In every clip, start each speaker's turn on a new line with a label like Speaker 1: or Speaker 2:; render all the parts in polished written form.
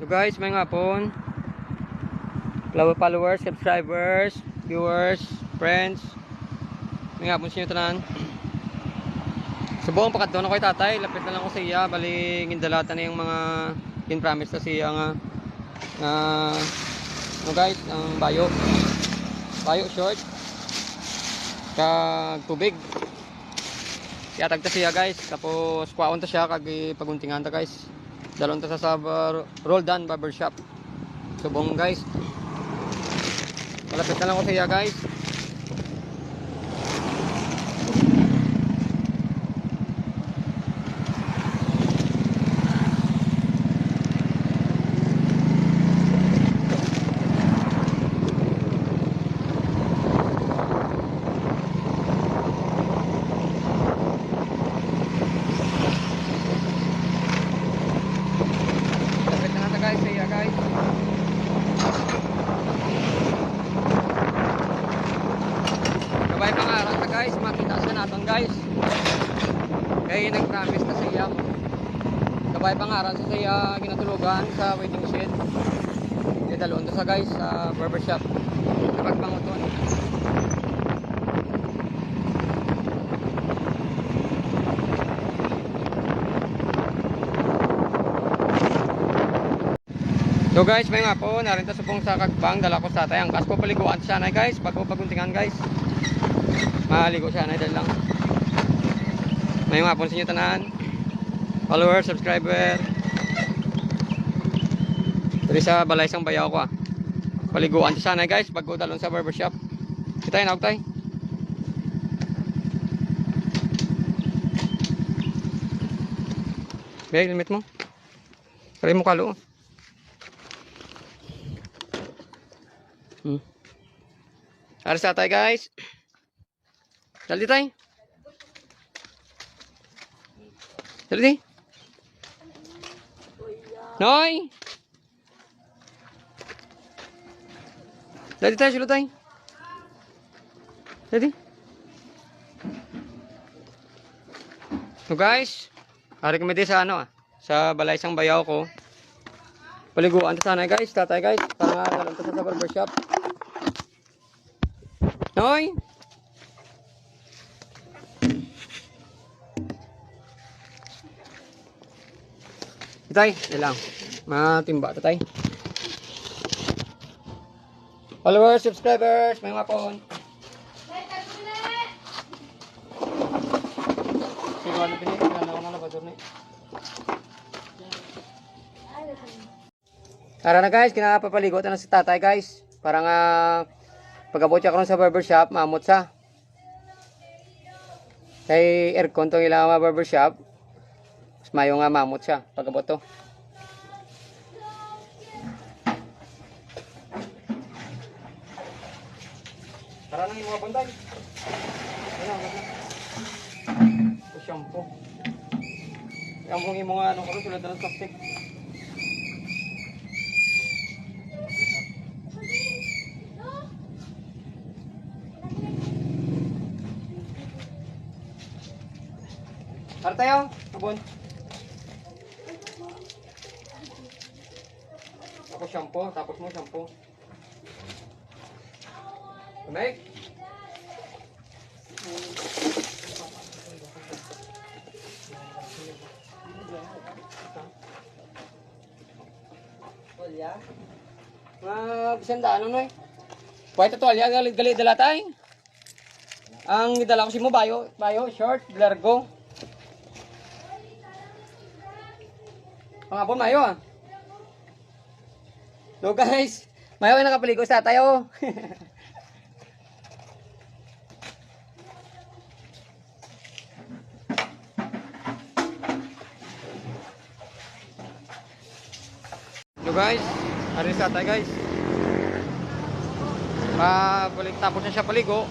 Speaker 1: So guys, may hapon. Followers, subscribers, viewers, friends. May hapon sa inyo tanan. Sa buong pakadto na ko'y tatay, lapit na lang ko sa iya, bali gindalatan na yung mga promise na siya nga no guys, ang bayo short kag tubig. Iatag ta siya guys, tapos kuwaon ta siya kag paguntingan ta guys. Dalon ta sa Roldan Barbershop. Subong guys. Malapit na lang ko sa iya guys. Gabay pangaran ta guys, makita sa naton guys. Kaya nag-promise na siya. Gabay pangaran sa siya ginatulugan sa waiting shed. Kaya dalon ta sa guys sa barbershop. Kapag panguton. So guys, may nga po, narinta sa pong sa kagbang, dala ko sa tay. Ang kas po paliguan siya na guys, bago paguntingan guys. Maligo siya na, dahil lang. May nga po sa inyo tanan. Follower, subscriber. Dali sa balay sang bayaw ko Paliguan siya na guys, bago dalon sa barbershop. Kita yun, tay. Bigay, limit mo. Try mo kalo. Aras na tayo guys. Dali tayo. Dali. Noy. Dali tayo, silo tayo. Dali. So guys, hari kami sa sa balay sang bayaw ko. Paliguan ta sana guys, tatay guys, para dalan ta sa barbershop. Noy. Tay, ilang. Matimba ta tay. Followers, subscribers, may mga pon. Sino ano pini? Ano na labador ni? Tara na guys, kinapapaligo ta na si tatay guys. Para nga pag-abot siya karon sa barbershop, maamot sa. Kay aircon tong ilang barbershop. Mas mayo nga maamot siya pag-abot to. Tara nang mga bantay. Ano, shampoo. Ang mga ano ko tulad ng plastic. Tara tayo, abon. Ako shampoo, tapos mo shampoo. Kamay. Tuwalya. Bisanda ano noy? Pwede tuwalya gali dala tay. Ang idala ko si mo bayo short, largo. Pangapon mayo So guys, mayo ay nakapaligo sa tayo. So guys, hari sa tayo guys. Balik tapos na siya paligo,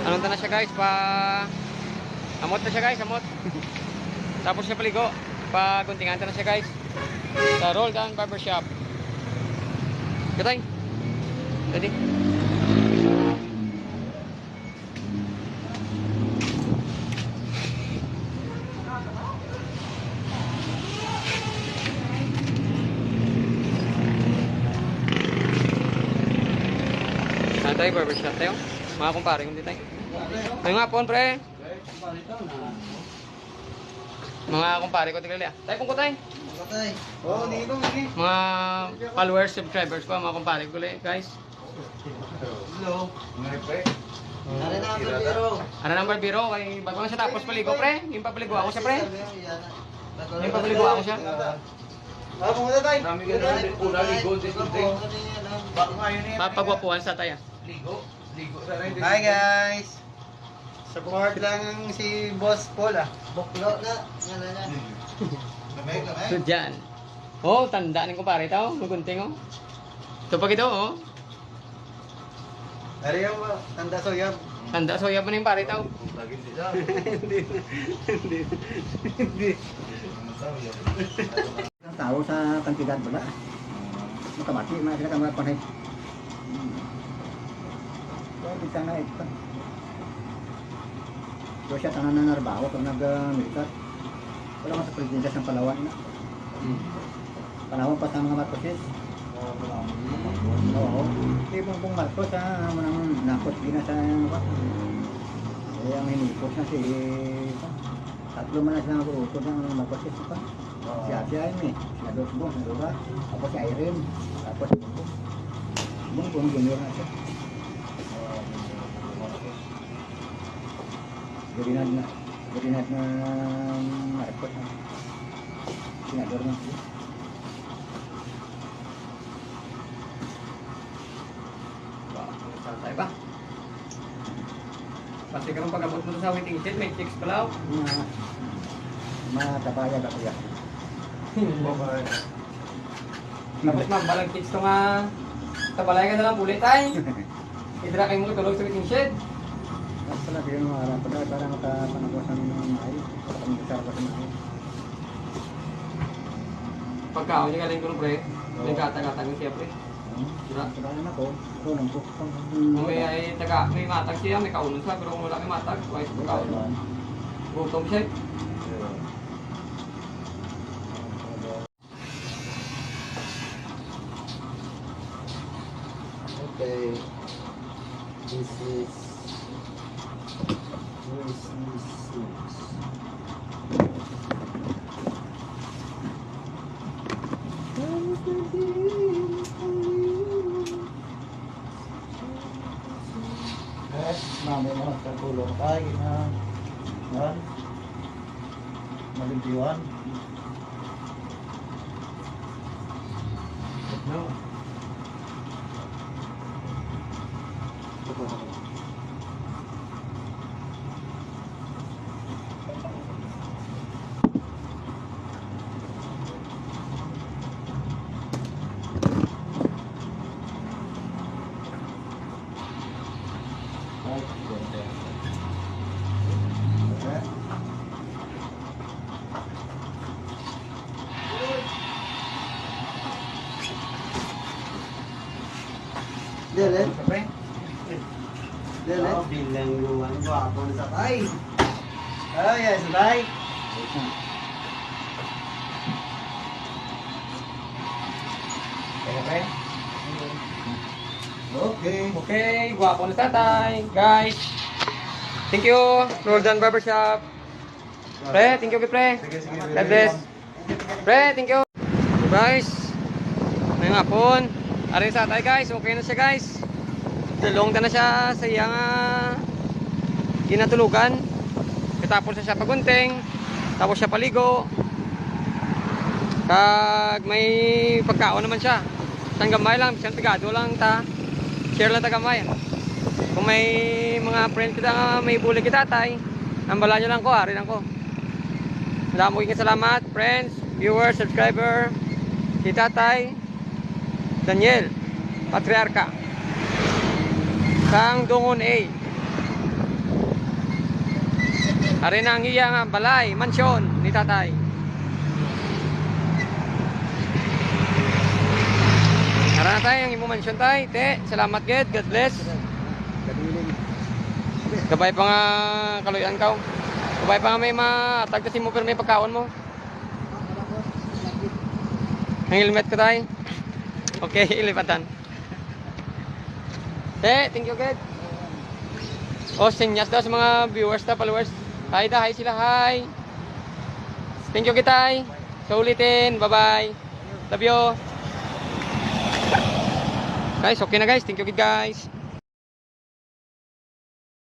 Speaker 1: ano na siya guys, amot na siya guys, amot. Tapos siya paligo, paguntingan na siya guys sa Roldan Barbershop. Gatay. Ready? tayo, barbershop tayo. Mga kumpare, hindi tayo. Ngayong hapon, pre. Mga kumpare ko, tignan liya. Tayo, kung tayo.
Speaker 2: Oh, hindi ko, hindi.
Speaker 1: Mga followers, subscribers ko, mga kumpare ko, guys.
Speaker 2: Hello. Ano na ang biro?
Speaker 1: Ano nang barbero? Kay bago lang siya tapos paligo, pre. Yung papaligo ako siya, pre. Yung papaligo ako siya.
Speaker 2: Ah, pumunta tayo.
Speaker 3: Marami ka na una ligo this day.
Speaker 1: Papagwapuhan sa tayo.
Speaker 3: Ligo na rin.
Speaker 2: Hi guys. Support lang si Boss Paul ah. Buklo na. Lamig.
Speaker 1: So, dyan. Oh, tanda ng kumpare tao. Magunting, oh. Ito pa ito, oh.
Speaker 2: Dari yung tanda soyab.
Speaker 1: Tanda, soya pa na yung pare tao.
Speaker 3: Lagi din siya.
Speaker 2: Hindi.
Speaker 4: Ang tao sa kantidad wala. Makamati, mga sila kamar panay. So, bisa na ito. So, siya tanan na narbaho kung nag-militar. Wala nga sa presidentas ng Palawan na. Palawan pa sa mga Marcoses. Oo. Hindi pong Marcos ha, manang nakot din na sa apa. Eh, ang hinipot na si tatlo man na sila nag-uutod ng Marcoses pa. Si Ate Aime, si Adolfo, naluba. Tapos si Irene, tapos si Bungo. Bungo, junior na siya. Garinad na Marcos na. Senador na siya.
Speaker 1: Santay ba? Pasti ka nung pag-abot mo sa waiting shed, may chicks pala, oh.
Speaker 4: Mga tabaya ka kuya.
Speaker 1: Tapos magbalag chicks to nga. Tabalay ka na lang ulit ay. Idra kayo mo tulog sa waiting shed.
Speaker 4: Mas pala yung mga alam pala para makapanaguasan ng mga maayo. Para pamikasar pa sa maayo.
Speaker 1: Pagkaon niya galing ko nung pre. Nagkatag-atag yung siya pre.
Speaker 4: Sila na ako. Tulong ko.
Speaker 1: Kung may matag siya, may kaunon siya. Pero kung wala may matag, wala siya pagkaon. Gutom siya.
Speaker 2: Okay. This is
Speaker 4: namin na magkatulong tayo na yan malimpiwan.
Speaker 1: No.
Speaker 2: Dele.
Speaker 1: Pre.
Speaker 2: Dele. Oh, bilang luwan gwapo na sa tay. Oh, yes, tay.
Speaker 1: Kaya pre.
Speaker 2: Okay.
Speaker 1: Okay, guwapo na tatay. Guys. Thank you, Roldan Barbershop. Pre, thank you, pre. God bless. Pre, thank you. Guys, ngayong hapon. Arin sa tatay guys, okay na siya guys. Dalong na siya sa iyang ginatulugan. Katapos na siya pagunting. Tapos siya paligo. Kag may pagkaon naman siya. Isang gamay lang, isang pigado lang ta. Share lang ta gamay. Kung may mga friend kita nga may buli kita tatay, ambala nyo lang ko, arin lang ko. Salamat, friends, viewers, subscriber, si tatay Daniel Patriarca sang Dungon A. Arin ang iyang balay, mansyon ni tatay. Tara na tayo, ang imong mansyon tayo. Te, salamat God bless. Gabay pa nga kaluyan ka. Gabay pa nga may matag kasi mo pero may pagkaon mo. Ang helmet ko tayo. Okay, ilipatan. Thank you, Kid. O, senyas daw sa mga viewers na, followers. Hi da, hi sila, hi. Thank you, Kitay. So, ulitin. Bye-bye. Love you. Guys, okay na guys. Thank you, guys.